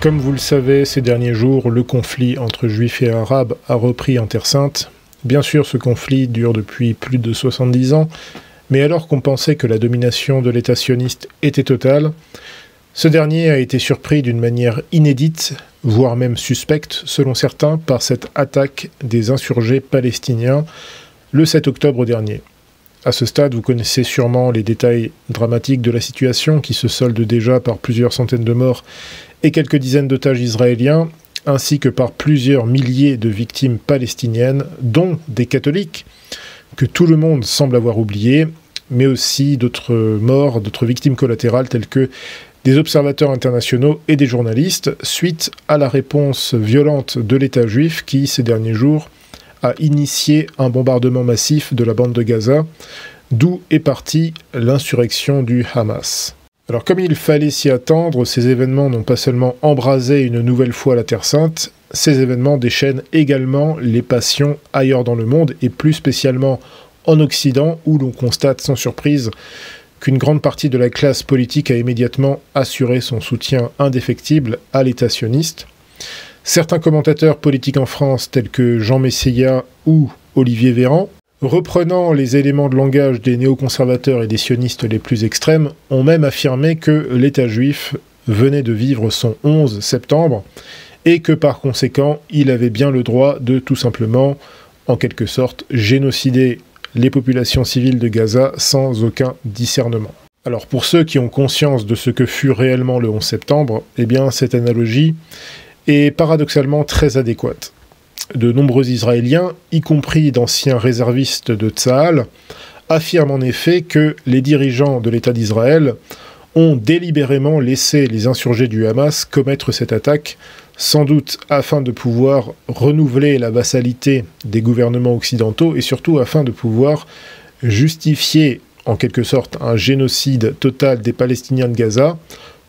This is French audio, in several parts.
Comme vous le savez, ces derniers jours, le conflit entre Juifs et Arabes a repris en Terre Sainte. Bien sûr, ce conflit dure depuis plus de 70 ans, mais alors qu'on pensait que la domination de l'État sioniste était totale, ce dernier a été surpris d'une manière inédite, voire même suspecte, selon certains, par cette attaque des insurgés palestiniens le 7 octobre dernier. À ce stade, vous connaissez sûrement les détails dramatiques de la situation qui se solde déjà par plusieurs centaines de morts et quelques dizaines d'otages israéliens, ainsi que par plusieurs milliers de victimes palestiniennes, dont des catholiques, que tout le monde semble avoir oubliés, mais aussi d'autres morts, d'autres victimes collatérales telles que des observateurs internationaux et des journalistes, suite à la réponse violente de l'État juif qui, ces derniers jours, a initié un bombardement massif de la bande de Gaza, d'où est partie l'insurrection du Hamas. Alors comme il fallait s'y attendre, ces événements n'ont pas seulement embrasé une nouvelle fois la Terre Sainte, ces événements déchaînent également les passions ailleurs dans le monde, et plus spécialement en Occident, où l'on constate sans surprise qu'une grande partie de la classe politique a immédiatement assuré son soutien indéfectible à l'État sioniste. Certains commentateurs politiques en France, tels que Jean Messia ou Olivier Véran, reprenant les éléments de langage des néoconservateurs et des sionistes les plus extrêmes, ont même affirmé que l'État juif venait de vivre son 11 septembre et que par conséquent, il avait bien le droit de tout simplement, en quelque sorte, génocider les populations civiles de Gaza sans aucun discernement. Alors pour ceux qui ont conscience de ce que fut réellement le 11 septembre, eh bien cette analogie est paradoxalement très adéquate. De nombreux Israéliens, y compris d'anciens réservistes de Tsahal, affirment en effet que les dirigeants de l'État d'Israël ont délibérément laissé les insurgés du Hamas commettre cette attaque, sans doute afin de pouvoir renouveler la vassalité des gouvernements occidentaux et surtout afin de pouvoir justifier en quelque sorte un génocide total des Palestiniens de Gaza,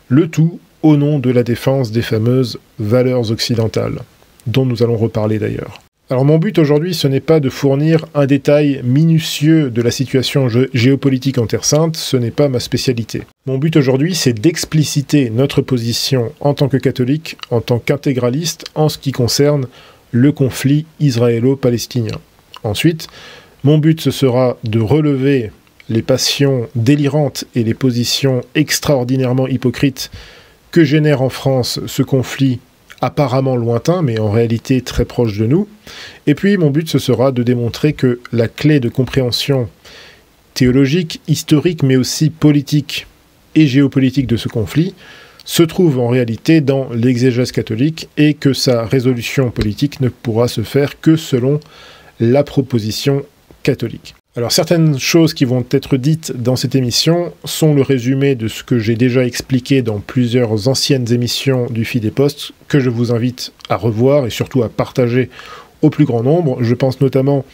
le tout au nom de la défense des fameuses valeurs occidentales, dont nous allons reparler d'ailleurs. Alors mon but aujourd'hui, ce n'est pas de fournir un détail minutieux de la situation géopolitique en Terre Sainte, ce n'est pas ma spécialité. Mon but aujourd'hui, c'est d'expliciter notre position en tant que catholique, en tant qu'intégraliste, en ce qui concerne le conflit israélo-palestinien. Ensuite, mon but, ce sera de relever les passions délirantes et les positions extraordinairement hypocrites que génère en France ce conflit apparemment lointain, mais en réalité très proche de nous. Et puis, mon but, ce sera de démontrer que la clé de compréhension théologique, historique, mais aussi politique et géopolitique de ce conflit se trouve en réalité dans l'exégèse catholique et que sa résolution politique ne pourra se faire que selon la proposition catholique. Alors certaines choses qui vont être dites dans cette émission sont le résumé de ce que j'ai déjà expliqué dans plusieurs anciennes émissions du Fil des Postes, que je vous invite à revoir et surtout à partager au plus grand nombre. Je pense notamment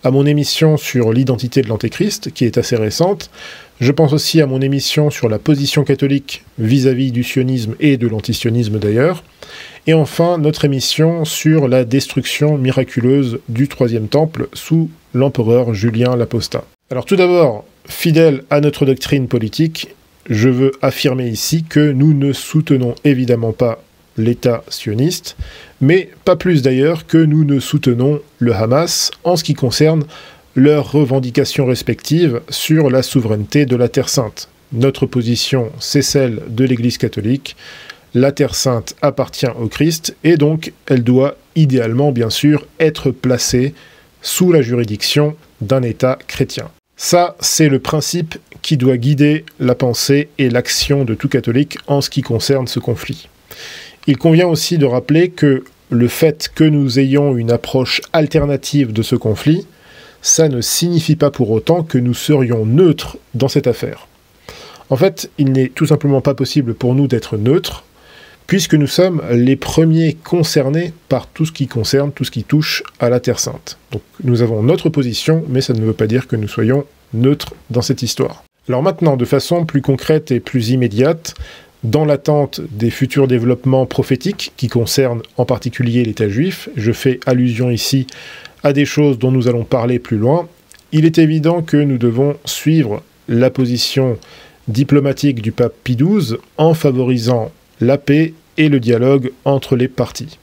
à mon émission sur l'identité de l'Antéchrist, qui est assez récente. Je pense aussi à mon émission sur la position catholique vis-à-vis du sionisme et de l'antisionisme d'ailleurs. Et enfin, notre émission sur la destruction miraculeuse du Troisième Temple sous l'empereur Julien l'Apostat. Alors tout d'abord, fidèle à notre doctrine politique, je veux affirmer ici que nous ne soutenons évidemment pas l'État sioniste, mais pas plus d'ailleurs que nous ne soutenons le Hamas en ce qui concerne leurs revendications respectives sur la souveraineté de la Terre Sainte. Notre position, c'est celle de l'Église catholique. La Terre Sainte appartient au Christ et donc elle doit idéalement, bien sûr, être placée sous la juridiction d'un État chrétien. Ça, c'est le principe qui doit guider la pensée et l'action de tout catholique en ce qui concerne ce conflit. Il convient aussi de rappeler que le fait que nous ayons une approche alternative de ce conflit, ça ne signifie pas pour autant que nous serions neutres dans cette affaire. En fait, il n'est tout simplement pas possible pour nous d'être neutres, puisque nous sommes les premiers concernés par tout ce qui concerne, tout ce qui touche à la Terre Sainte. Donc nous avons notre position, mais ça ne veut pas dire que nous soyons neutres dans cette histoire. Alors maintenant, de façon plus concrète et plus immédiate, dans l'attente des futurs développements prophétiques qui concernent en particulier l'État juif, je fais allusion ici à des choses dont nous allons parler plus loin, il est évident que nous devons suivre la position diplomatique du pape Pie XII en favorisant la paix et le dialogue entre les parties.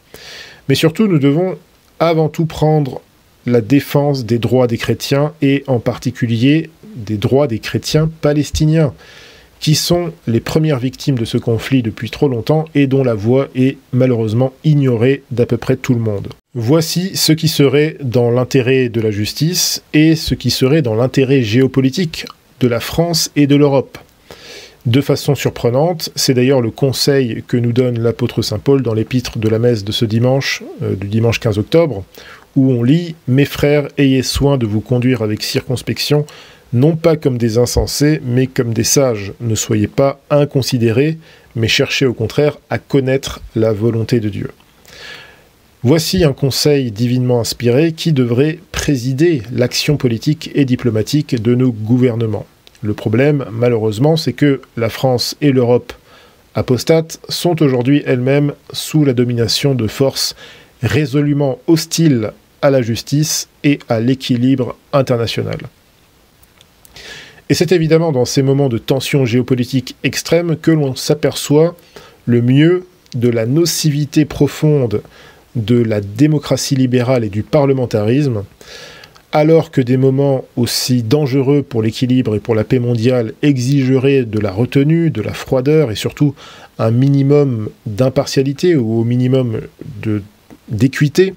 Mais surtout, nous devons avant tout prendre la défense des droits des chrétiens et en particulier des droits des chrétiens palestiniens, qui sont les premières victimes de ce conflit depuis trop longtemps et dont la voix est malheureusement ignorée d'à peu près tout le monde. Voici ce qui serait dans l'intérêt de la justice et ce qui serait dans l'intérêt géopolitique de la France et de l'Europe. De façon surprenante, c'est d'ailleurs le conseil que nous donne l'apôtre Saint Paul dans l'épître de la messe de ce dimanche, du dimanche 15 octobre, où on lit « Mes frères, ayez soin de vous conduire avec circonspection, non pas comme des insensés, mais comme des sages. Ne soyez pas inconsidérés, mais cherchez au contraire à connaître la volonté de Dieu. » Voici un conseil divinement inspiré qui devrait présider l'action politique et diplomatique de nos gouvernements. Le problème, malheureusement, c'est que la France et l'Europe apostates sont aujourd'hui elles-mêmes sous la domination de forces résolument hostiles à la justice et à l'équilibre international. Et c'est évidemment dans ces moments de tension géopolitique extrême que l'on s'aperçoit le mieux de la nocivité profonde de la démocratie libérale et du parlementarisme, alors que des moments aussi dangereux pour l'équilibre et pour la paix mondiale exigeraient de la retenue, de la froideur et surtout un minimum d'impartialité ou au minimum d'équité,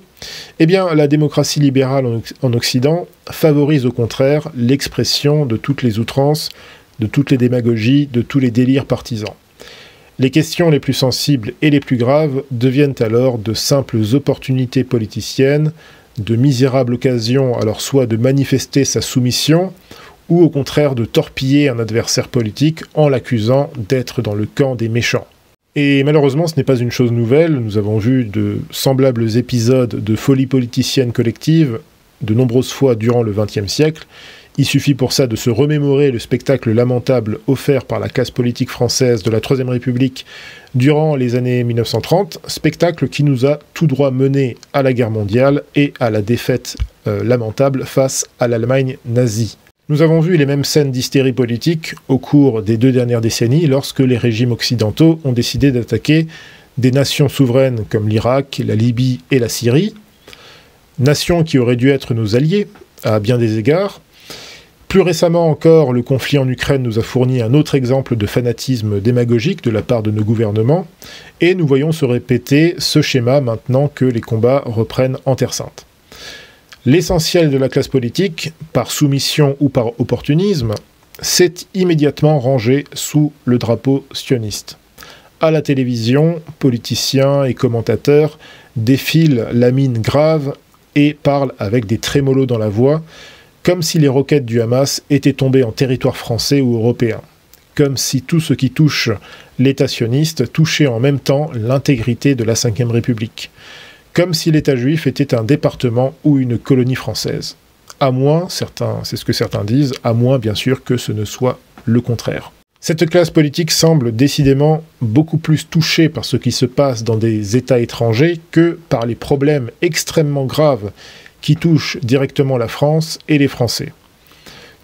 eh bien, la démocratie libérale en Occident favorise au contraire l'expression de toutes les outrances, de toutes les démagogies, de tous les délires partisans. Les questions les plus sensibles et les plus graves deviennent alors de simples opportunités politiciennes, de misérables occasions alors soit de manifester sa soumission, ou au contraire de torpiller un adversaire politique en l'accusant d'être dans le camp des méchants. Et malheureusement, ce n'est pas une chose nouvelle, nous avons vu de semblables épisodes de folie politicienne collective de nombreuses fois durant le XXe siècle. Il suffit pour ça de se remémorer le spectacle lamentable offert par la classe politique française de la Troisième République durant les années 1930, spectacle qui nous a tout droit menés à la guerre mondiale et à la défaite lamentable face à l'Allemagne nazie. Nous avons vu les mêmes scènes d'hystérie politique au cours des 2 dernières décennies lorsque les régimes occidentaux ont décidé d'attaquer des nations souveraines comme l'Irak, la Libye et la Syrie, nations qui auraient dû être nos alliés à bien des égards. Plus récemment encore, le conflit en Ukraine nous a fourni un autre exemple de fanatisme démagogique de la part de nos gouvernements, et nous voyons se répéter ce schéma maintenant que les combats reprennent en Terre Sainte. L'essentiel de la classe politique, par soumission ou par opportunisme, s'est immédiatement rangé sous le drapeau sioniste. À la télévision, politiciens et commentateurs défilent la mine grave et parlent avec des trémolos dans la voix, comme si les roquettes du Hamas étaient tombées en territoire français ou européen, comme si tout ce qui touche l'État sioniste touchait en même temps l'intégrité de la Ve République, comme si l'État juif était un département ou une colonie française. À moins, c'est ce que certains disent, à moins bien sûr que ce ne soit le contraire. Cette classe politique semble décidément beaucoup plus touchée par ce qui se passe dans des États étrangers que par les problèmes extrêmement graves qui touchent directement la France et les Français.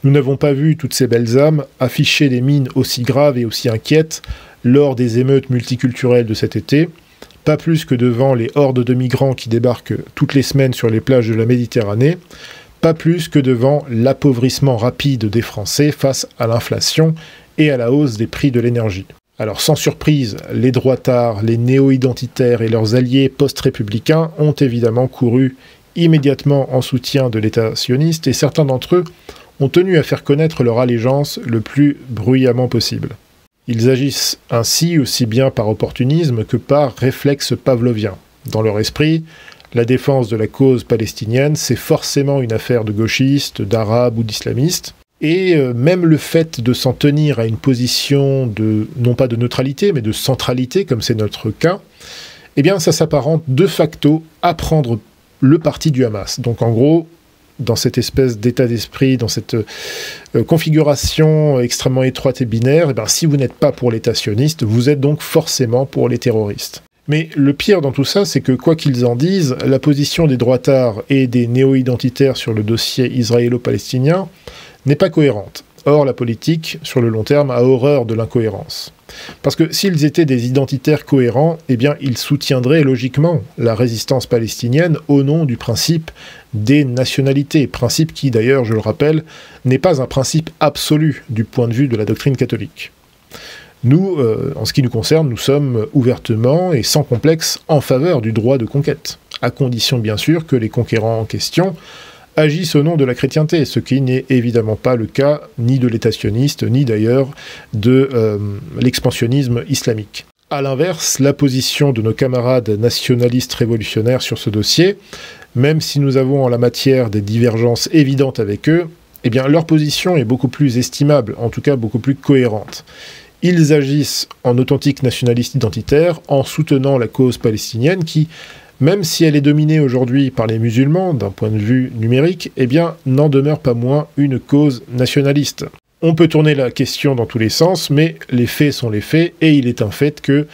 Nous n'avons pas vu toutes ces belles âmes afficher des mines aussi graves et aussi inquiètes lors des émeutes multiculturelles de cet été, pas plus que devant les hordes de migrants qui débarquent toutes les semaines sur les plages de la Méditerranée, pas plus que devant l'appauvrissement rapide des Français face à l'inflation et à la hausse des prix de l'énergie. Alors sans surprise, les droitards, les néo-identitaires et leurs alliés post-républicains ont évidemment couru immédiatement en soutien de l'État sioniste et certains d'entre eux ont tenu à faire connaître leur allégeance le plus bruyamment possible. Ils agissent ainsi aussi bien par opportunisme que par réflexe pavlovien. Dans leur esprit, la défense de la cause palestinienne, c'est forcément une affaire de gauchistes, d'arabes ou d'islamistes. Et même le fait de s'en tenir à une position de, non pas de neutralité, mais de centralité, comme c'est notre cas, eh bien ça s'apparente de facto à prendre le parti du Hamas. Donc en gros, dans cette espèce d'état d'esprit, dans cette configuration extrêmement étroite et binaire, eh bien, si vous n'êtes pas pour l'État sioniste, vous êtes donc forcément pour les terroristes. Mais le pire dans tout ça, c'est que quoi qu'ils en disent, la position des droitards et des néo-identitaires sur le dossier israélo-palestinien n'est pas cohérente. Or, la politique, sur le long terme, a horreur de l'incohérence. Parce que s'ils étaient des identitaires cohérents, eh bien, ils soutiendraient logiquement la résistance palestinienne au nom du principe des nationalités, principe qui, d'ailleurs, je le rappelle, n'est pas un principe absolu du point de vue de la doctrine catholique. Nous, en ce qui nous concerne, nous sommes ouvertement et sans complexe en faveur du droit de conquête, à condition bien sûr que les conquérants en question agissent au nom de la chrétienté, ce qui n'est évidemment pas le cas ni de l'État sioniste, ni d'ailleurs de l'expansionnisme islamique. A l'inverse, la position de nos camarades nationalistes révolutionnaires sur ce dossier, même si nous avons en la matière des divergences évidentes avec eux, eh bien leur position est beaucoup plus estimable, en tout cas beaucoup plus cohérente. Ils agissent en authentiques nationalistes identitaires en soutenant la cause palestinienne qui, même si elle est dominée aujourd'hui par les musulmans d'un point de vue numérique, eh bien, n'en demeure pas moins une cause nationaliste. On peut tourner la question dans tous les sens, mais les faits sont les faits, et il est un fait que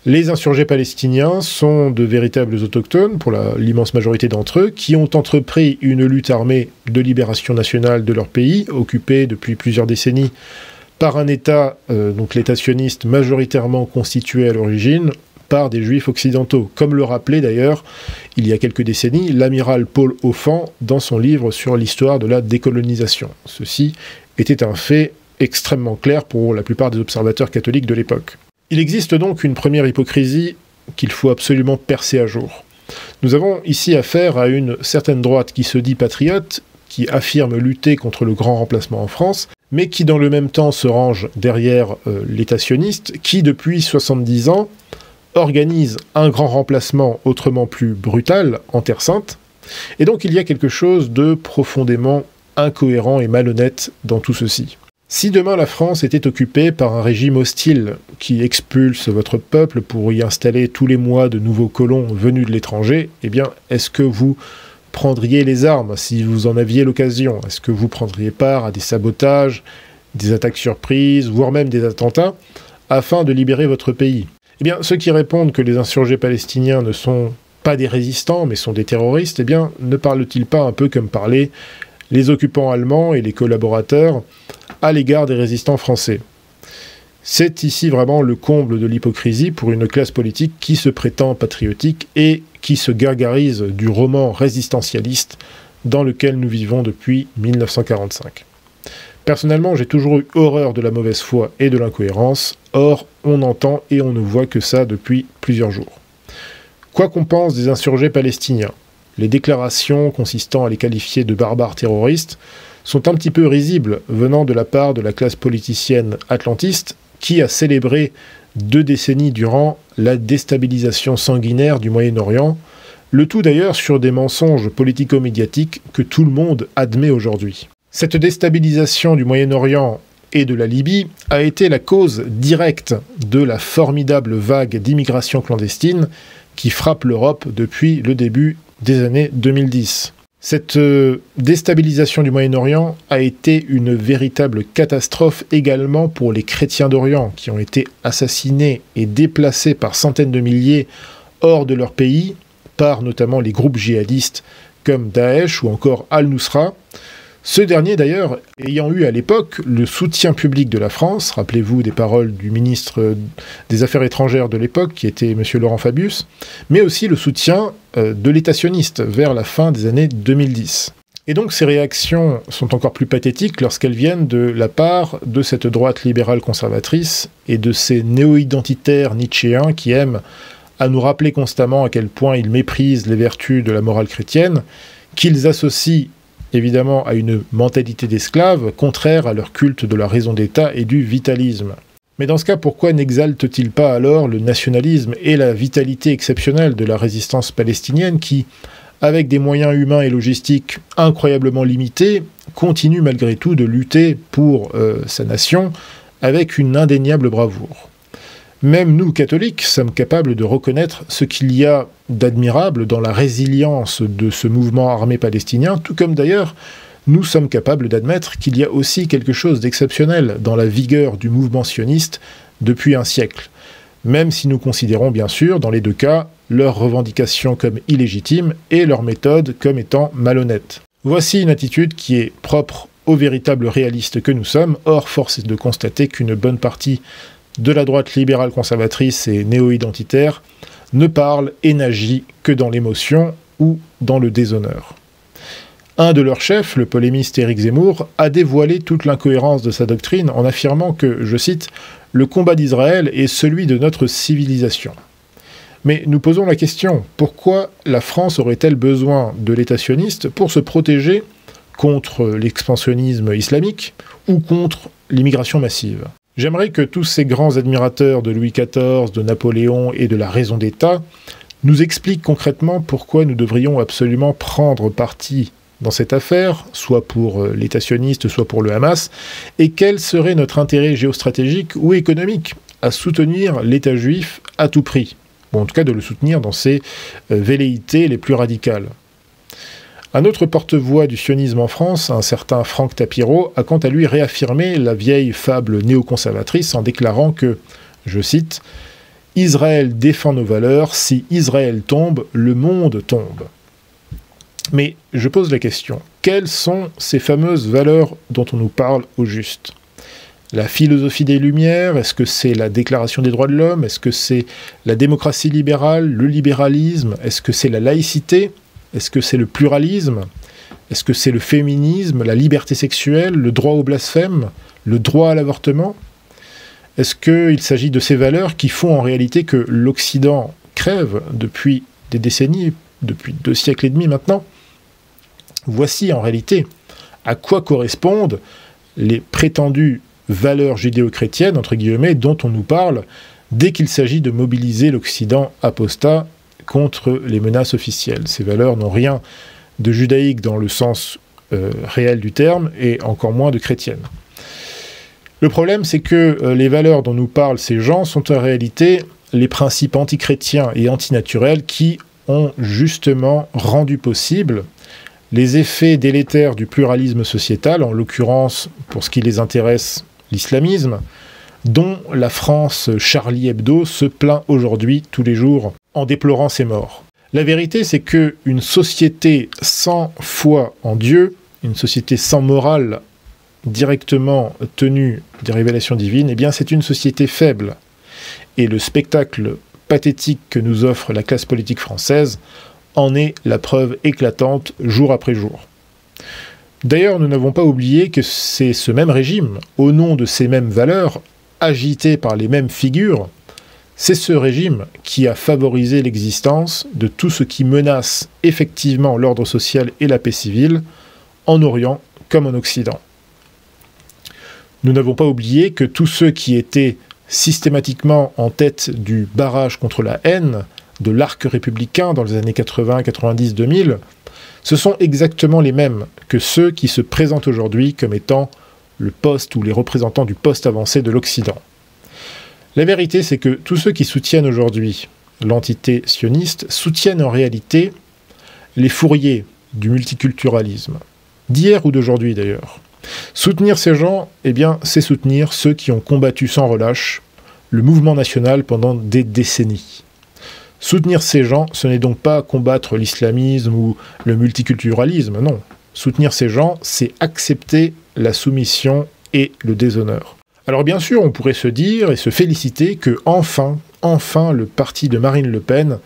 les insurgés palestiniens sont de véritables autochtones, pour l'immense majorité d'entre eux, qui ont entrepris une lutte armée de libération nationale de leur pays, occupé depuis plusieurs décennies par un État, donc l'État sioniste, majoritairement constitué à l'origine par des juifs occidentaux, comme le rappelait d'ailleurs, il y a quelques décennies, l'amiral Paul Hoffand dans son livre sur l'histoire de la décolonisation. Ceci était un fait extrêmement clair pour la plupart des observateurs catholiques de l'époque. Il existe donc une première hypocrisie qu'il faut absolument percer à jour. Nous avons ici affaire à une certaine droite qui se dit patriote, qui affirme lutter contre le grand remplacement en France, mais qui dans le même temps se range derrière l'État sioniste, qui depuis 70 ans organise un grand remplacement autrement plus brutal en Terre Sainte, et donc il y a quelque chose de profondément incohérent et malhonnête dans tout ceci. Si demain la France était occupée par un régime hostile qui expulse votre peuple pour y installer tous les mois de nouveaux colons venus de l'étranger, eh bien, est-ce que vous prendriez les armes si vous en aviez l'occasion? Est-ce que vous prendriez part à des sabotages, des attaques surprises, voire même des attentats, afin de libérer votre pays? Eh bien, ceux qui répondent que les insurgés palestiniens ne sont pas des résistants, mais sont des terroristes, eh bien, ne parlent-ils pas un peu comme parlaient les occupants allemands et les collaborateurs à l'égard des résistants français? C'est ici vraiment le comble de l'hypocrisie pour une classe politique qui se prétend patriotique et qui se gargarise du roman résistentialiste dans lequel nous vivons depuis 1945. Personnellement, j'ai toujours eu horreur de la mauvaise foi et de l'incohérence, or on entend et on ne voit que ça depuis plusieurs jours. Quoi qu'on pense des insurgés palestiniens, les déclarations consistant à les qualifier de barbares terroristes sont un petit peu risibles venant de la part de la classe politicienne atlantiste qui a célébré 2 décennies durant la déstabilisation sanguinaire du Moyen-Orient, le tout d'ailleurs sur des mensonges politico-médiatiques que tout le monde admet aujourd'hui. Cette déstabilisation du Moyen-Orient et de la Libye a été la cause directe de la formidable vague d'immigration clandestine qui frappe l'Europe depuis le début des années 2010. Cette déstabilisation du Moyen-Orient a été une véritable catastrophe également pour les chrétiens d'Orient qui ont été assassinés et déplacés par centaines de milliers hors de leur pays par notamment les groupes djihadistes comme Daesh ou encore Al-Nusra. Ce dernier, d'ailleurs, ayant eu à l'époque le soutien public de la France, rappelez-vous des paroles du ministre des Affaires étrangères de l'époque, qui était M. Laurent Fabius, mais aussi le soutien de l'État sioniste vers la fin des années 2010. Et donc ces réactions sont encore plus pathétiques lorsqu'elles viennent de la part de cette droite libérale conservatrice et de ces néo-identitaires nietzschéens qui aiment à nous rappeler constamment à quel point ils méprisent les vertus de la morale chrétienne, qu'ils associent évidemment à une mentalité d'esclave, contraire à leur culte de la raison d'État et du vitalisme. Mais dans ce cas, pourquoi n'exaltent-ils pas alors le nationalisme et la vitalité exceptionnelle de la résistance palestinienne qui, avec des moyens humains et logistiques incroyablement limités, continue malgré tout de lutter pour sa nation avec une indéniable bravoure. Même nous, catholiques, sommes capables de reconnaître ce qu'il y a d'admirable dans la résilience de ce mouvement armé palestinien, tout comme d'ailleurs nous sommes capables d'admettre qu'il y a aussi quelque chose d'exceptionnel dans la vigueur du mouvement sioniste depuis un siècle, même si nous considérons bien sûr, dans les deux cas, leurs revendications comme illégitimes et leurs méthodes comme étant malhonnêtes. Voici une attitude qui est propre aux véritables réalistes que nous sommes, or force est de constater qu'une bonne partie de la droite libérale conservatrice et néo-identitaire ne parle et n'agit que dans l'émotion ou dans le déshonneur. Un de leurs chefs, le polémiste Éric Zemmour, a dévoilé toute l'incohérence de sa doctrine en affirmant que, je cite, « le combat d'Israël est celui de notre civilisation ». Mais nous posons la question, pourquoi la France aurait-elle besoin de l'État sioniste pour se protéger contre l'expansionnisme islamique ou contre l'immigration massive ? J'aimerais que tous ces grands admirateurs de Louis XIV, de Napoléon et de la raison d'État nous expliquent concrètement pourquoi nous devrions absolument prendre parti dans cette affaire, soit pour l'État sioniste, soit pour le Hamas, et quel serait notre intérêt géostratégique ou économique à soutenir l'État juif à tout prix, ou en tout cas de le soutenir dans ses velléités les plus radicales. Un autre porte-voix du sionisme en France, un certain Franck Tapiro, a quant à lui réaffirmé la vieille fable néoconservatrice en déclarant que, je cite, « Israël défend nos valeurs, si Israël tombe, le monde tombe ». Mais je pose la question, quelles sont ces fameuses valeurs dont on nous parle au juste ? La philosophie des Lumières, est-ce que c'est la Déclaration des droits de l'homme, est-ce que c'est la démocratie libérale, le libéralisme, est-ce que c'est la laïcité ? Est-ce que c'est le pluralisme? Est-ce que c'est le féminisme, la liberté sexuelle, le droit au blasphème, le droit à l'avortement? Est-ce qu'il s'agit de ces valeurs qui font en réalité que l'Occident crève depuis des décennies, depuis 2 siècles et demi maintenant? Voici en réalité à quoi correspondent les prétendues valeurs judéo-chrétiennes, entre guillemets, dont on nous parle dès qu'il s'agit de mobiliser l'Occident apostat contre les menaces officielles. Ces valeurs n'ont rien de judaïque dans le sens réel du terme, et encore moins de chrétienne. Le problème, c'est que les valeurs dont nous parlent ces gens sont en réalité les principes antichrétiens et antinaturels qui ont justement rendu possible les effets délétères du pluralisme sociétal, en l'occurrence, pour ce qui les intéresse, l'islamisme, dont la France Charlie Hebdo se plaint aujourd'hui tous les jours en déplorant ses morts. La vérité, c'est qu'une société sans foi en Dieu, une société sans morale directement tenue des révélations divines, eh bien c'est une société faible. Et le spectacle pathétique que nous offre la classe politique française en est la preuve éclatante jour après jour. D'ailleurs, nous n'avons pas oublié que c'est ce même régime, au nom de ces mêmes valeurs, agité par les mêmes figures, c'est ce régime qui a favorisé l'existence de tout ce qui menace effectivement l'ordre social et la paix civile, en Orient comme en Occident. Nous n'avons pas oublié que tous ceux qui étaient systématiquement en tête du barrage contre la haine, de l'arc républicain dans les années 80, 90, 2000, ce sont exactement les mêmes que ceux qui se présentent aujourd'hui comme étant le poste ou les représentants du poste avancé de l'Occident. La vérité, c'est que tous ceux qui soutiennent aujourd'hui l'entité sioniste soutiennent en réalité les fourriers du multiculturalisme, d'hier ou d'aujourd'hui d'ailleurs. Soutenir ces gens, eh bien, c'est soutenir ceux qui ont combattu sans relâche le mouvement national pendant des décennies. Soutenir ces gens, ce n'est donc pas combattre l'islamisme ou le multiculturalisme, non. Soutenir ces gens, c'est accepter la soumission et le déshonneur. Alors bien sûr, on pourrait se dire et se féliciter que enfin, le parti de Marine Le Pen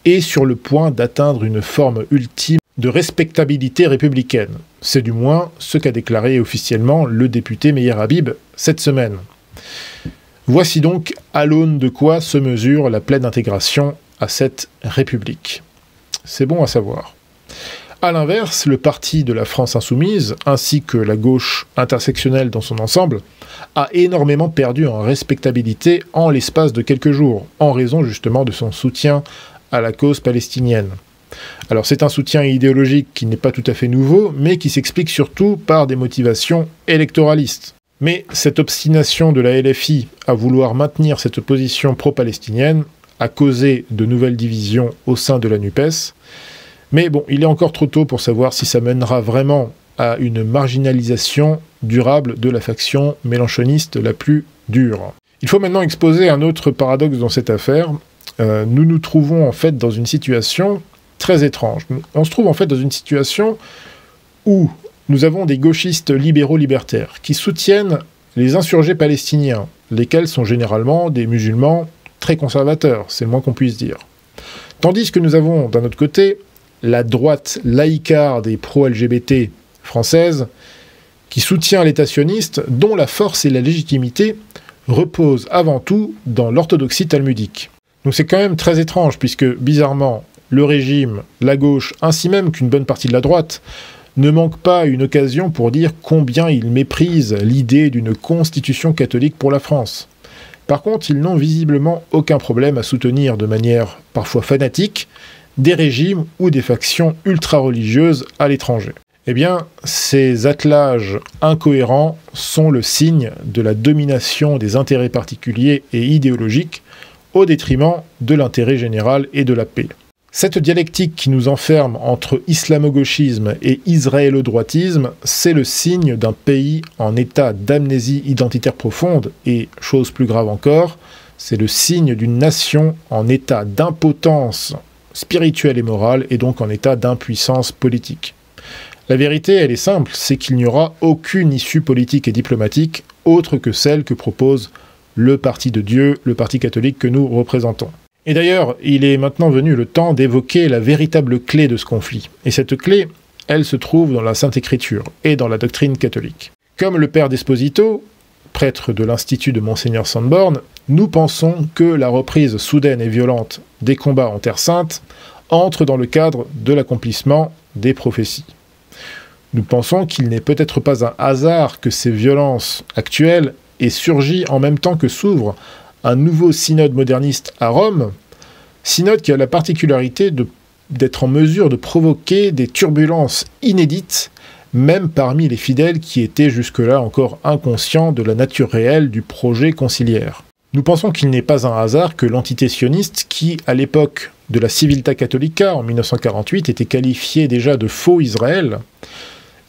est sur le point d'atteindre une forme ultime de respectabilité républicaine. C'est du moins ce qu'a déclaré officiellement le député Meyer Habib cette semaine. Voici donc à l'aune de quoi se mesure la pleine intégration à cette République. C'est bon à savoir. A l'inverse, le parti de la France Insoumise, ainsi que la gauche intersectionnelle dans son ensemble, a énormément perdu en respectabilité en l'espace de quelques jours, en raison justement de son soutien à la cause palestinienne. Alors c'est un soutien idéologique qui n'est pas tout à fait nouveau, mais qui s'explique surtout par des motivations électoralistes. Mais cette obstination de la LFI à vouloir maintenir cette position pro-palestinienne a causé de nouvelles divisions au sein de la NUPES. Mais bon, il est encore trop tôt pour savoir si ça mènera vraiment à une marginalisation durable de la faction mélenchoniste la plus dure. Il faut maintenant exposer un autre paradoxe dans cette affaire. Nous nous trouvons en fait dans une situation très étrange. On se trouve en fait dans une situation où nous avons des gauchistes libéraux libertaires qui soutiennent les insurgés palestiniens, lesquels sont généralement des musulmans très conservateurs, c'est le moins qu'on puisse dire. Tandis que nous avons d'un autre côté la droite laïcarde et pro-LGBT française qui soutient l'État sioniste, dont la force et la légitimité reposent avant tout dans l'orthodoxie talmudique. Donc c'est quand même très étrange, puisque bizarrement, le régime, la gauche, ainsi même qu'une bonne partie de la droite, ne manque pas une occasion pour dire combien ils méprisent l'idée d'une constitution catholique pour la France. Par contre, ils n'ont visiblement aucun problème à soutenir de manière parfois fanatique des régimes ou des factions ultra-religieuses à l'étranger. Eh bien, ces attelages incohérents sont le signe de la domination des intérêts particuliers et idéologiques au détriment de l'intérêt général et de la paix. Cette dialectique qui nous enferme entre islamo-gauchisme et israélo-droitisme, c'est le signe d'un pays en état d'amnésie identitaire profonde et, chose plus grave encore, c'est le signe d'une nation en état d'impotence spirituelle et morale et donc en état d'impuissance politique. La vérité, elle est simple, c'est qu'il n'y aura aucune issue politique et diplomatique autre que celle que propose le Parti de Dieu, le Parti catholique que nous représentons. Et d'ailleurs, il est maintenant venu le temps d'évoquer la véritable clé de ce conflit. Et cette clé, elle se trouve dans la Sainte Écriture et dans la doctrine catholique. Comme le père d'Esposito, prêtre de l'Institut de Monseigneur Sandborn, nous pensons que la reprise soudaine et violente des combats en Terre Sainte entre dans le cadre de l'accomplissement des prophéties. Nous pensons qu'il n'est peut-être pas un hasard que ces violences actuelles aient surgi en même temps que s'ouvre un nouveau synode moderniste à Rome, synode qui a la particularité d'être en mesure de provoquer des turbulences inédites, même parmi les fidèles qui étaient jusque-là encore inconscients de la nature réelle du projet conciliaire. Nous pensons qu'il n'est pas un hasard que l'entité sioniste, qui, à l'époque de la Civiltà Catholica, en 1948, était qualifiée déjà de faux Israël,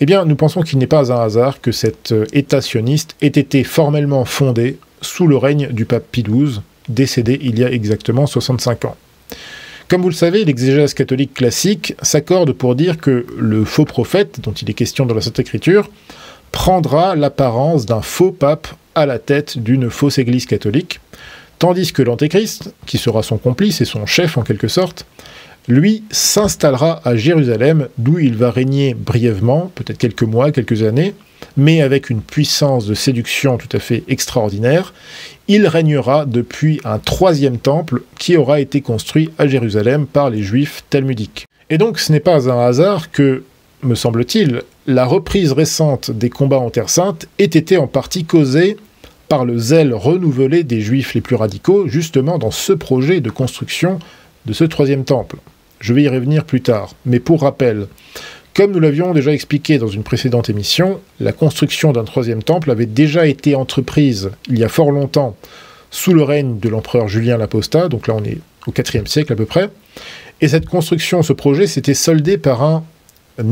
eh bien, nous pensons qu'il n'est pas un hasard que cet État sioniste ait été formellement fondé sous le règne du pape Pie XII, décédé il y a exactement 65 ans. Comme vous le savez, l'exégèse catholique classique s'accorde pour dire que le faux prophète, dont il est question dans la Sainte Écriture, prendra l'apparence d'un faux pape à la tête d'une fausse église catholique, tandis que l'Antéchrist, qui sera son complice et son chef en quelque sorte, lui s'installera à Jérusalem, d'où il va régner brièvement, peut-être quelques mois, quelques années, mais avec une puissance de séduction tout à fait extraordinaire. Il régnera depuis un troisième temple qui aura été construit à Jérusalem par les Juifs talmudiques. Et donc ce n'est pas un hasard que, me semble-t-il, la reprise récente des combats en Terre Sainte ait été en partie causée par le zèle renouvelé des Juifs les plus radicaux, justement dans ce projet de construction de ce troisième temple. Je vais y revenir plus tard, mais pour rappel, comme nous l'avions déjà expliqué dans une précédente émission, la construction d'un troisième temple avait déjà été entreprise il y a fort longtemps sous le règne de l'empereur Julien l'Apostat, donc là on est au IVe siècle à peu près, et cette construction, ce projet s'était soldé par un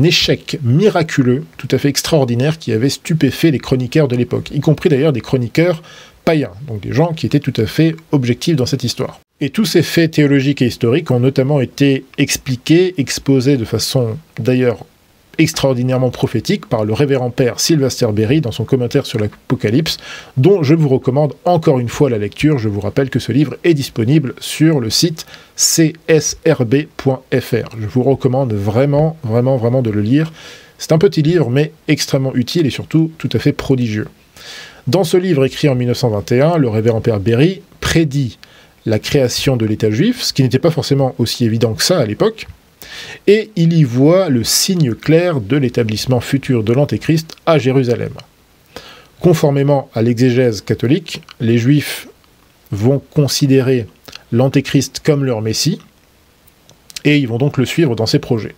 échec miraculeux, tout à fait extraordinaire, qui avait stupéfait les chroniqueurs de l'époque, y compris d'ailleurs des chroniqueurs païens, donc des gens qui étaient tout à fait objectifs dans cette histoire. Et tous ces faits théologiques et historiques ont notamment été expliqués, exposés de façon d'ailleurs extraordinairement prophétique par le révérend père Sylvester Berry dans son commentaire sur l'Apocalypse, dont je vous recommande encore une fois la lecture. Je vous rappelle que ce livre est disponible sur le site csrb.fr. Je vous recommande vraiment de le lire. C'est un petit livre, mais extrêmement utile et surtout tout à fait prodigieux. Dans ce livre écrit en 1921, le révérend père Berry prédit la création de l'État juif, ce qui n'était pas forcément aussi évident que ça à l'époque, et il y voit le signe clair de l'établissement futur de l'Antéchrist à Jérusalem. Conformément à l'exégèse catholique, les Juifs vont considérer l'Antéchrist comme leur Messie, et ils vont donc le suivre dans ses projets.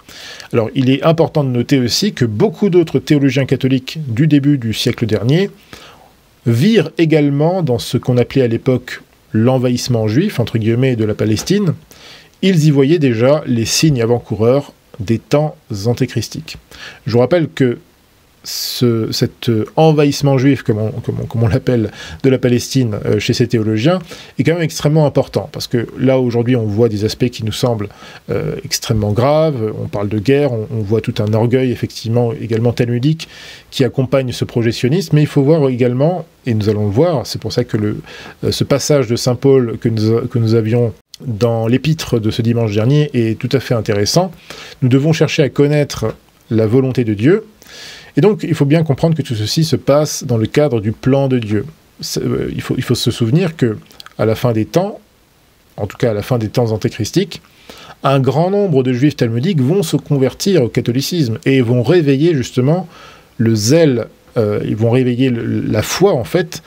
Alors, il est important de noter aussi que beaucoup d'autres théologiens catholiques du début du siècle dernier virent également dans ce qu'on appelait à l'époque l'envahissement juif, entre guillemets, de la Palestine. Ils y voyaient déjà les signes avant-coureurs des temps antéchristiques. Je vous rappelle que cet envahissement juif, comme on l'appelle, de la Palestine chez ces théologiens, est quand même extrêmement important, parce que là, aujourd'hui, on voit des aspects qui nous semblent extrêmement graves, on parle de guerre, on voit tout un orgueil, effectivement, également talmudique, qui accompagne ce projet sioniste, mais il faut voir également, et nous allons le voir, c'est pour ça que ce passage de Saint Paul que nous avions dans l'épître de ce dimanche dernier est tout à fait intéressant. Nous devons chercher à connaître la volonté de Dieu, et donc, il faut bien comprendre que tout ceci se passe dans le cadre du plan de Dieu. Il faut se souvenir que, à la fin des temps, en tout cas à la fin des temps antéchristiques, un grand nombre de juifs talmudiques vont se convertir au catholicisme et vont réveiller justement le zèle, ils vont réveiller la foi, en fait,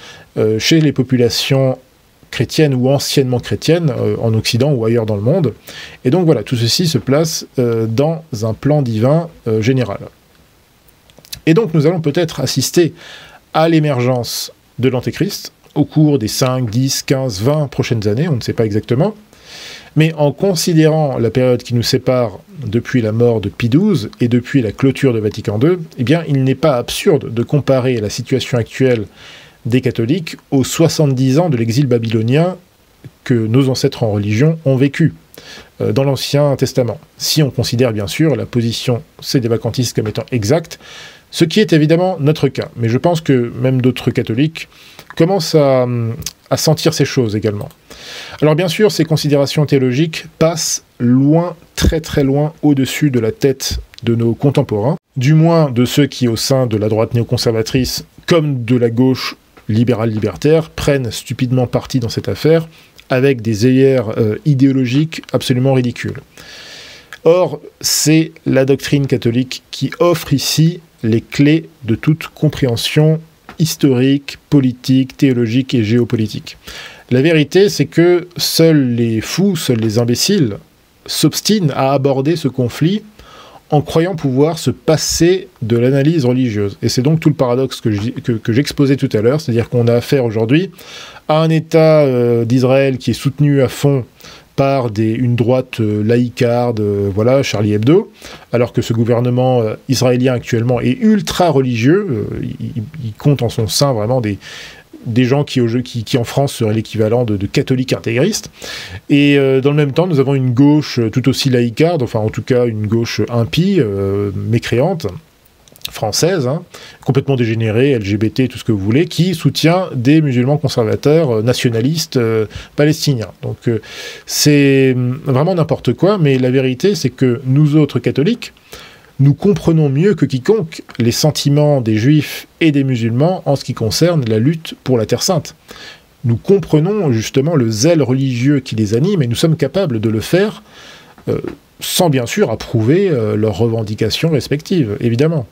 chez les populations chrétiennes ou anciennement chrétiennes, en Occident ou ailleurs dans le monde. Et donc voilà, tout ceci se place dans un plan divin général. Et donc nous allons peut-être assister à l'émergence de l'Antéchrist au cours des 5, 10, 15, 20 prochaines années, on ne sait pas exactement, mais en considérant la période qui nous sépare depuis la mort de Pie XII et depuis la clôture de Vatican II, eh bien il n'est pas absurde de comparer la situation actuelle des catholiques aux 70 ans de l'exil babylonien que nos ancêtres en religion ont vécu dans l'Ancien Testament. Si on considère bien sûr la position sédévacantiste comme étant exacte, ce qui est évidemment notre cas. Mais je pense que même d'autres catholiques commencent à sentir ces choses également. Alors bien sûr, ces considérations théologiques passent loin, très très loin, au-dessus de la tête de nos contemporains, du moins de ceux qui, au sein de la droite néoconservatrice, comme de la gauche libérale-libertaire, prennent stupidement parti dans cette affaire, avec des œillères idéologiques absolument ridicules. Or, c'est la doctrine catholique qui offre ici les clés de toute compréhension historique, politique, théologique et géopolitique. La vérité, c'est que seuls les fous, seuls les imbéciles s'obstinent à aborder ce conflit en croyant pouvoir se passer de l'analyse religieuse. Et c'est donc tout le paradoxe que j'exposais tout à l'heure, c'est-à-dire qu'on a affaire aujourd'hui à un État d'Israël qui est soutenu à fond par une droite laïcarde, voilà, Charlie Hebdo, alors que ce gouvernement israélien actuellement est ultra religieux, il compte en son sein vraiment des gens qui en France seraient l'équivalent de catholiques intégristes. Et dans le même temps, nous avons une gauche tout aussi laïcarde, enfin en tout cas une gauche impie, mécréante, française, complètement dégénérée, LGBT, tout ce que vous voulez, qui soutient des musulmans conservateurs, nationalistes, palestiniens. Donc c'est vraiment n'importe quoi, mais la vérité, c'est que nous autres catholiques, nous comprenons mieux que quiconque les sentiments des juifs et des musulmans en ce qui concerne la lutte pour la Terre Sainte. Nous comprenons justement le zèle religieux qui les anime et nous sommes capables de le faire sans bien sûr approuver leurs revendications respectives, évidemment.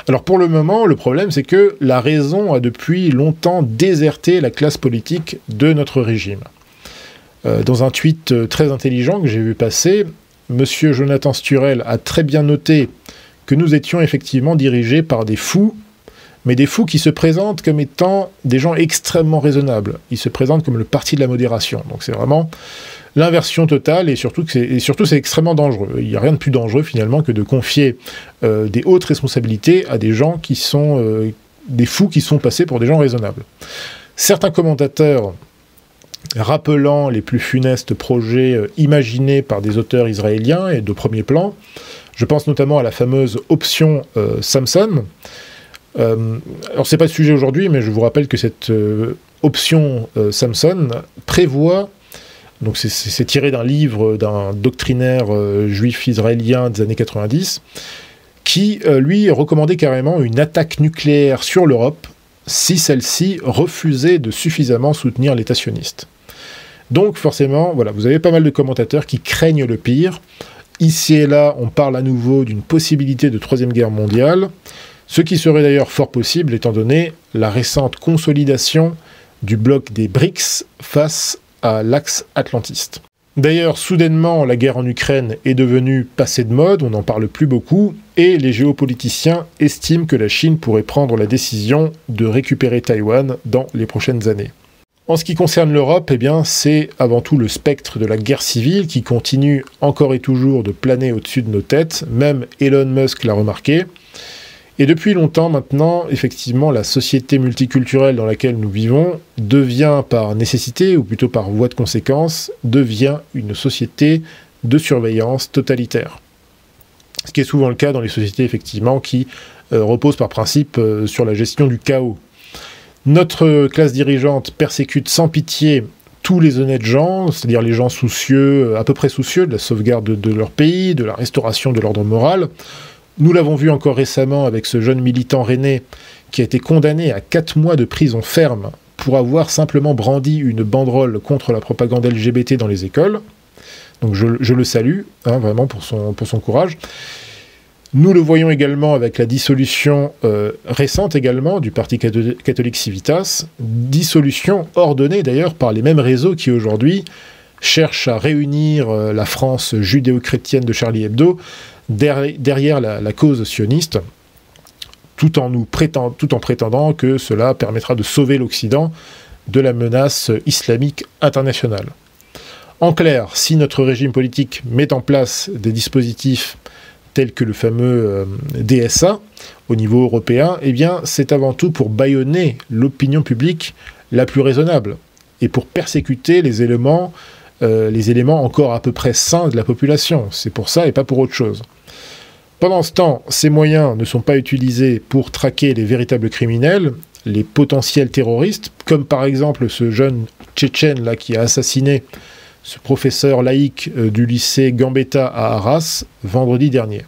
Alors pour le moment, le problème c'est que la raison a depuis longtemps déserté la classe politique de notre régime. Dans un tweet très intelligent que j'ai vu passer, Monsieur Jonathan Sturel a très bien noté que nous étions effectivement dirigés par des fous, mais des fous qui se présentent comme étant des gens extrêmement raisonnables. Ils se présentent comme le parti de la modération. Donc c'est vraiment l'inversion totale, et surtout c'est extrêmement dangereux. Il n'y a rien de plus dangereux finalement que de confier des hautes responsabilités à des gens qui sont des fous qui sont passés pour des gens raisonnables. Certains commentateurs, rappelant les plus funestes projets imaginés par des auteurs israéliens et de premier plan, je pense notamment à la fameuse option Samson. Alors c'est pas le sujet aujourd'hui, mais je vous rappelle que cette option Samson prévoit, donc c'est tiré d'un livre d'un doctrinaire juif israélien des années 90, qui lui recommandait carrément une attaque nucléaire sur l'Europe si celle-ci refusait de suffisamment soutenir l'État sioniste. Donc forcément, voilà, vous avez pas mal de commentateurs qui craignent le pire. Ici et là, on parle à nouveau d'une possibilité de Troisième Guerre mondiale, ce qui serait d'ailleurs fort possible étant donné la récente consolidation du bloc des BRICS face à l'axe atlantiste. D'ailleurs, soudainement, la guerre en Ukraine est devenue passée de mode, on n'en parle plus beaucoup, et les géopoliticiens estiment que la Chine pourrait prendre la décision de récupérer Taïwan dans les prochaines années. En ce qui concerne l'Europe, eh bien, c'est avant tout le spectre de la guerre civile qui continue encore et toujours de planer au-dessus de nos têtes, même Elon Musk l'a remarqué. Et depuis longtemps maintenant, effectivement, la société multiculturelle dans laquelle nous vivons devient par nécessité, ou plutôt par voie de conséquence, devient une société de surveillance totalitaire. Ce qui est souvent le cas dans les sociétés, effectivement, qui reposent par principe sur la gestion du chaos. Notre classe dirigeante persécute sans pitié tous les honnêtes gens, c'est-à-dire les gens soucieux, à peu près soucieux de la sauvegarde de leur pays, de la restauration de l'ordre moral. Nous l'avons vu encore récemment avec ce jeune militant rennais qui a été condamné à 4 mois de prison ferme pour avoir simplement brandi une banderole contre la propagande LGBT dans les écoles. Donc je le salue, hein, vraiment pour son courage. Nous le voyons également avec la dissolution récente également du Parti catholique Civitas, dissolution ordonnée d'ailleurs par les mêmes réseaux qui aujourd'hui cherchent à réunir la France judéo-chrétienne de Charlie Hebdo derrière la cause sioniste, tout en prétendant que cela permettra de sauver l'Occident de la menace islamique internationale. En clair, si notre régime politique met en place des dispositifs tels que le fameux DSA au niveau européen, eh bien, c'est avant tout pour bâillonner l'opinion publique la plus raisonnable et pour persécuter les éléments encore à peu près sains de la population. C'est pour ça et pas pour autre chose. Pendant ce temps, ces moyens ne sont pas utilisés pour traquer les véritables criminels, les potentiels terroristes, comme par exemple ce jeune Tchétchène là qui a assassiné ce professeur laïque du lycée Gambetta à Arras vendredi dernier.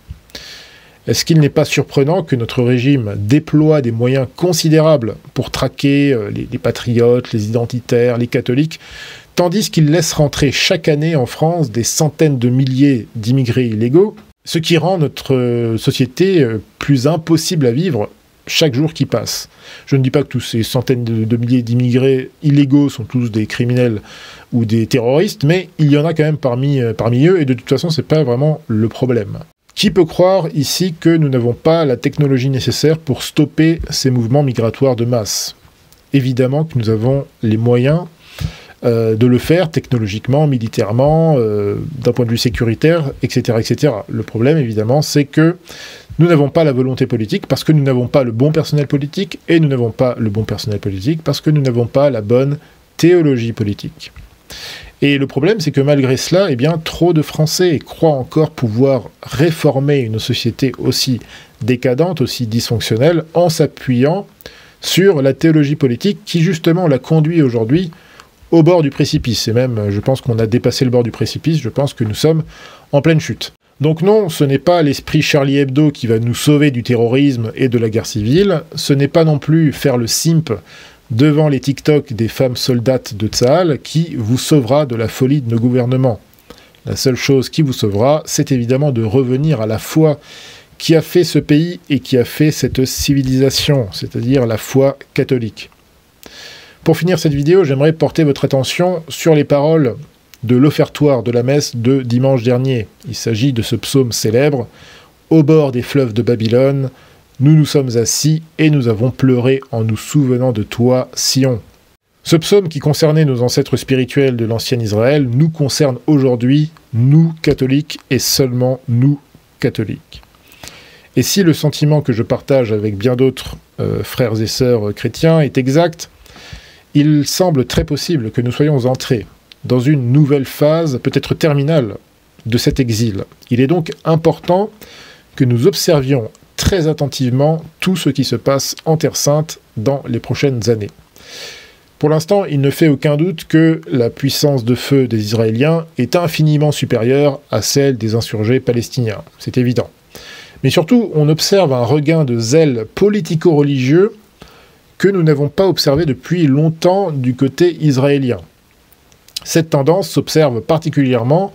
Est-ce qu'il n'est pas surprenant que notre régime déploie des moyens considérables pour traquer les patriotes, les identitaires, les catholiques, tandis qu'il laisse rentrer chaque année en France des centaines de milliers d'immigrés illégaux, ce qui rend notre société plus impossible à vivre chaque jour qui passe. Je ne dis pas que tous ces centaines de milliers d'immigrés illégaux sont tous des criminels ou des terroristes, mais il y en a quand même parmi eux, et de toute façon, c'est pas vraiment le problème. Qui peut croire ici que nous n'avons pas la technologie nécessaire pour stopper ces mouvements migratoires de masse? Évidemment que nous avons les moyens de le faire technologiquement, militairement, d'un point de vue sécuritaire, etc., etc. Le problème, évidemment, c'est que nous n'avons pas la volonté politique parce que nous n'avons pas le bon personnel politique, et nous n'avons pas le bon personnel politique parce que nous n'avons pas la bonne théologie politique. Et le problème, c'est que malgré cela, eh bien, trop de Français croient encore pouvoir réformer une société aussi décadente, aussi dysfonctionnelle, en s'appuyant sur la théologie politique qui, justement, la conduit aujourd'hui au bord du précipice. Et même, je pense qu'on a dépassé le bord du précipice, je pense que nous sommes en pleine chute. Donc non, ce n'est pas l'esprit Charlie Hebdo qui va nous sauver du terrorisme et de la guerre civile, ce n'est pas non plus faire le simp devant les TikTok des femmes soldates de Tsahal qui vous sauvera de la folie de nos gouvernements. La seule chose qui vous sauvera, c'est évidemment de revenir à la foi qui a fait ce pays et qui a fait cette civilisation, c'est-à-dire la foi catholique. Pour finir cette vidéo, j'aimerais porter votre attention sur les paroles de l'offertoire de la messe de dimanche dernier. Il s'agit de ce psaume célèbre « Au bord des fleuves de Babylone, nous nous sommes assis et nous avons pleuré en nous souvenant de toi, Sion. » Ce psaume qui concernait nos ancêtres spirituels de l'ancien Israël nous concerne aujourd'hui, nous catholiques, et seulement nous catholiques. Et si le sentiment que je partage avec bien d'autres frères et sœurs chrétiens est exact, il semble très possible que nous soyons entrés dans une nouvelle phase, peut-être terminale, de cet exil. Il est donc important que nous observions très attentivement tout ce qui se passe en Terre Sainte dans les prochaines années. Pour l'instant, il ne fait aucun doute que la puissance de feu des Israéliens est infiniment supérieure à celle des insurgés palestiniens. C'est évident. Mais surtout, on observe un regain de zèle politico-religieux que nous n'avons pas observé depuis longtemps du côté israélien. Cette tendance s'observe particulièrement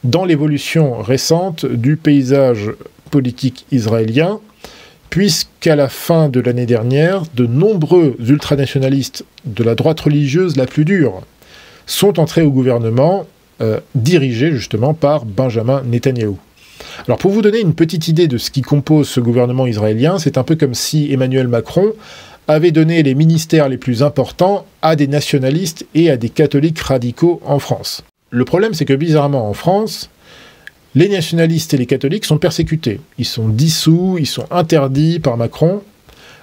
dans l'évolution récente du paysage politique israélien, puisqu'à la fin de l'année dernière, de nombreux ultranationalistes de la droite religieuse la plus dure sont entrés au gouvernement dirigé justement par Benjamin Netanyahou. Alors pour vous donner une petite idée de ce qui compose ce gouvernement israélien, c'est un peu comme si Emmanuel Macron avait donné les ministères les plus importants à des nationalistes et à des catholiques radicaux en France. Le problème, c'est que bizarrement en France, les nationalistes et les catholiques sont persécutés. Ils sont dissous, ils sont interdits par Macron,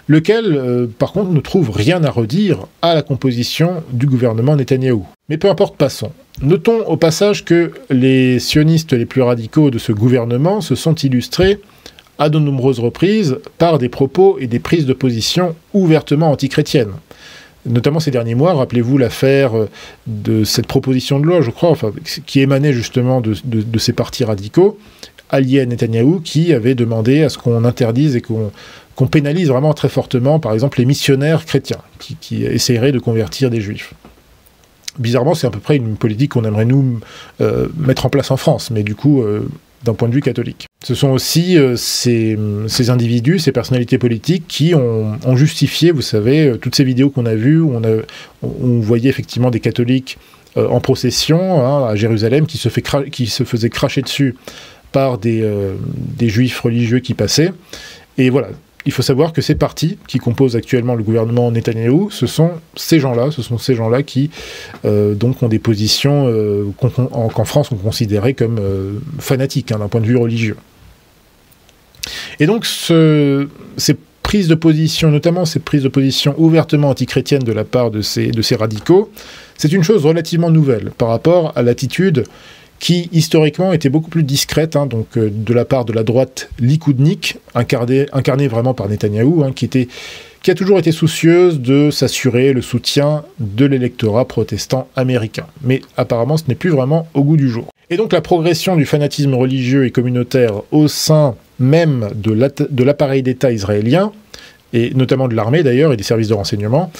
lequel, par contre, ne trouve rien à redire à la composition du gouvernement Netanyahou. Mais peu importe, passons. Notons au passage que les sionistes les plus radicaux de ce gouvernement se sont illustrés à de nombreuses reprises par des propos et des prises de position ouvertement antichrétiennes. Notamment ces derniers mois, rappelez-vous l'affaire de cette proposition de loi, je crois, enfin, qui émanait justement de ces partis radicaux, alliés à Netanyahou, qui avait demandé à ce qu'on interdise et qu'on pénalise vraiment très fortement, par exemple, les missionnaires chrétiens, qui essaieraient de convertir des juifs. Bizarrement, c'est à peu près une politique qu'on aimerait nous mettre en place en France, mais du coup, d'un point de vue catholique. Ce sont aussi ces individus, ces personnalités politiques qui ont justifié, vous savez, toutes ces vidéos qu'on a vues, où on voyait effectivement des catholiques en procession à Jérusalem qui se faisaient cracher dessus par des juifs religieux qui passaient. Et voilà, il faut savoir que ces partis qui composent actuellement le gouvernement Netanyahou, ce sont ces gens-là qui donc ont des positions qu'en France on considérait comme fanatiques d'un point de vue religieux. Et donc ces prises de position, notamment ces prises de position ouvertement antichrétiennes de la part de ces radicaux, c'est une chose relativement nouvelle par rapport à l'attitude qui historiquement était beaucoup plus discrète, de la part de la droite likoudnique, incarnée vraiment par Netanyahou, qui a toujours été soucieuse de s'assurer le soutien de l'électorat protestant américain. Mais apparemment, ce n'est plus vraiment au goût du jour. Et donc la progression du fanatisme religieux et communautaire au sein même de l'appareil d'État israélien, et notamment de l'armée d'ailleurs, et des services de renseignement,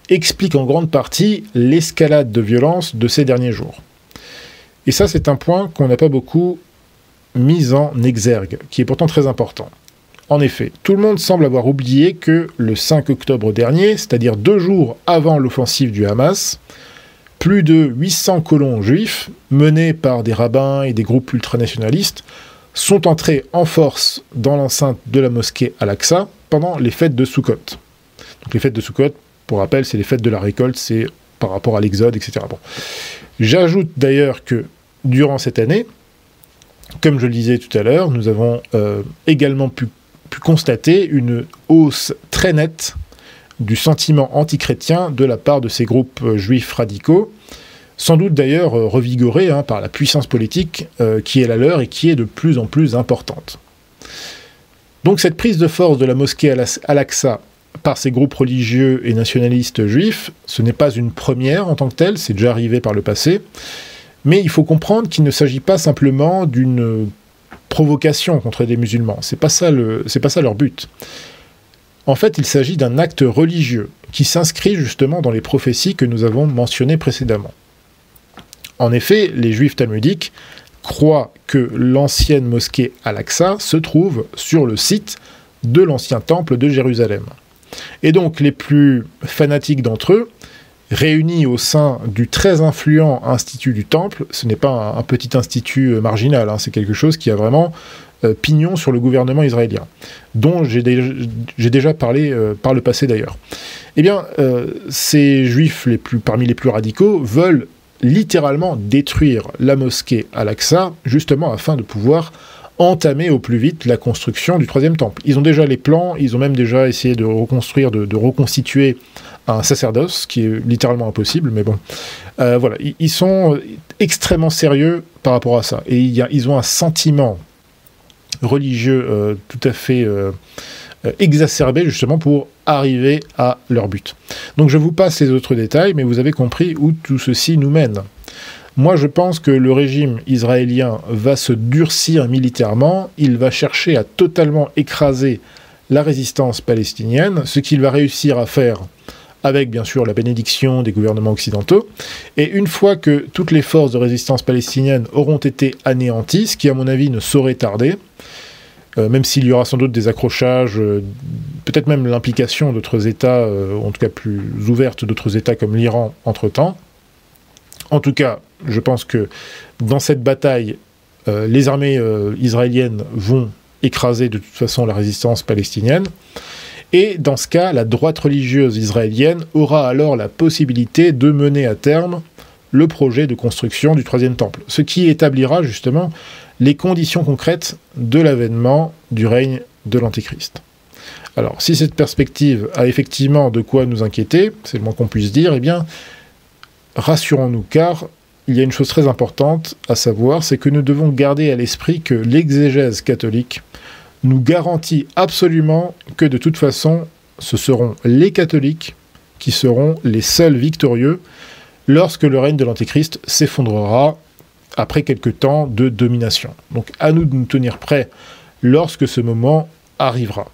explique en grande partie l'escalade de violence de ces derniers jours. Et ça, c'est un point qu'on n'a pas beaucoup mis en exergue, qui est pourtant très important. En effet, tout le monde semble avoir oublié que le 5 octobre dernier, c'est-à-dire 2 jours avant l'offensive du Hamas, plus de 800 colons juifs, menés par des rabbins et des groupes ultranationalistes, sont entrés en force dans l'enceinte de la mosquée Al-Aqsa pendant les fêtes de Sukkot. Donc les fêtes de Sukkot, pour rappel, c'est les fêtes de la récolte, c'est par rapport à l'Exode, etc. Bon. J'ajoute d'ailleurs que durant cette année, comme je le disais tout à l'heure, nous avons également pu constater une hausse très nette du sentiment antichrétien de la part de ces groupes juifs radicaux, sans doute d'ailleurs revigorés par la puissance politique qui est la leur et qui est de plus en plus importante. Donc cette prise de force de la mosquée Al-Aqsa par ces groupes religieux et nationalistes juifs, ce n'est pas une première en tant que telle, c'est déjà arrivé par le passé, mais il faut comprendre qu'il ne s'agit pas simplement d'une provocation contre des musulmans, c'est pas ça leur but. En fait, il s'agit d'un acte religieux qui s'inscrit justement dans les prophéties que nous avons mentionnées précédemment. En effet, les juifs talmudiques croient que l'ancienne mosquée Al-Aqsa se trouve sur le site de l'ancien temple de Jérusalem. Et donc les plus fanatiques d'entre eux, réunis au sein du très influent Institut du Temple, ce n'est pas un petit institut marginal, c'est quelque chose qui a vraiment pignon sur le gouvernement israélien, dont j'ai déjà parlé par le passé d'ailleurs. Eh bien, ces juifs parmi les plus radicaux veulent littéralement détruire la mosquée Al-Aqsa, justement afin de pouvoir entamer au plus vite la construction du troisième temple. Ils ont déjà les plans, ils ont même déjà essayé de reconstruire, de reconstituer un sacerdoce, ce qui est littéralement impossible, mais bon. Voilà, ils sont extrêmement sérieux par rapport à ça. Et ils ont un sentiment religieux tout à fait exacerbé, justement, pour arriver à leur but. Donc je vous passe les autres détails, mais vous avez compris où tout ceci nous mène. Moi, je pense que le régime israélien va se durcir militairement, il va chercher à totalement écraser la résistance palestinienne, ce qu'il va réussir à faire avec, bien sûr, la bénédiction des gouvernements occidentaux. Et une fois que toutes les forces de résistance palestiniennes auront été anéanties, ce qui, à mon avis, ne saurait tarder, même s'il y aura sans doute des accrochages, peut-être même l'implication d'autres États, en tout cas plus ouverte d'autres États comme l'Iran, entre-temps, En tout cas, je pense que dans cette bataille, les armées israéliennes vont écraser de toute façon la résistance palestinienne. Et dans ce cas, la droite religieuse israélienne aura alors la possibilité de mener à terme le projet de construction du troisième temple, ce qui établira justement les conditions concrètes de l'avènement du règne de l'Antéchrist. Alors, si cette perspective a effectivement de quoi nous inquiéter, c'est le moins qu'on puisse dire, eh bien, rassurons-nous, car il y a une chose très importante à savoir, c'est que nous devons garder à l'esprit que l'exégèse catholique nous garantit absolument que de toute façon, ce seront les catholiques qui seront les seuls victorieux lorsque le règne de l'Antéchrist s'effondrera après quelque temps de domination. Donc à nous de nous tenir prêts lorsque ce moment arrivera.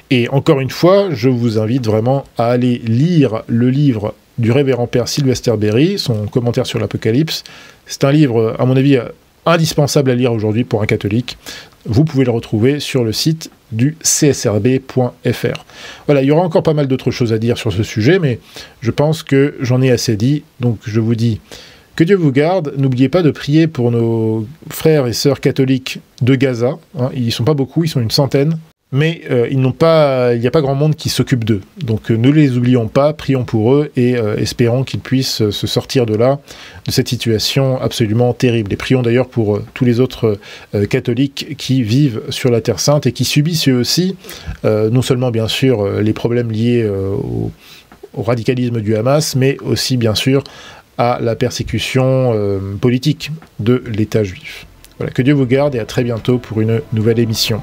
Et encore une fois, je vous invite vraiment à aller lire le livre du révérend père Sylvester Berry, son commentaire sur l'Apocalypse. C'est un livre, à mon avis, indispensable à lire aujourd'hui pour un catholique. Vous pouvez le retrouver sur le site du csrb.fr. Voilà, il y aura encore pas mal d'autres choses à dire sur ce sujet, mais je pense que j'en ai assez dit, donc je vous dis que Dieu vous garde. N'oubliez pas de prier pour nos frères et sœurs catholiques de Gaza. Ils ne sont pas beaucoup, ils sont une centaine. Mais il n'y a pas grand monde qui s'occupe d'eux. Donc ne les oublions pas, prions pour eux et espérons qu'ils puissent se sortir de là, de cette situation absolument terrible. Et prions d'ailleurs pour tous les autres catholiques qui vivent sur la Terre Sainte et qui subissent eux aussi, non seulement bien sûr les problèmes liés au radicalisme du Hamas, mais aussi bien sûr à la persécution politique de l'État juif. Voilà, que Dieu vous garde et à très bientôt pour une nouvelle émission.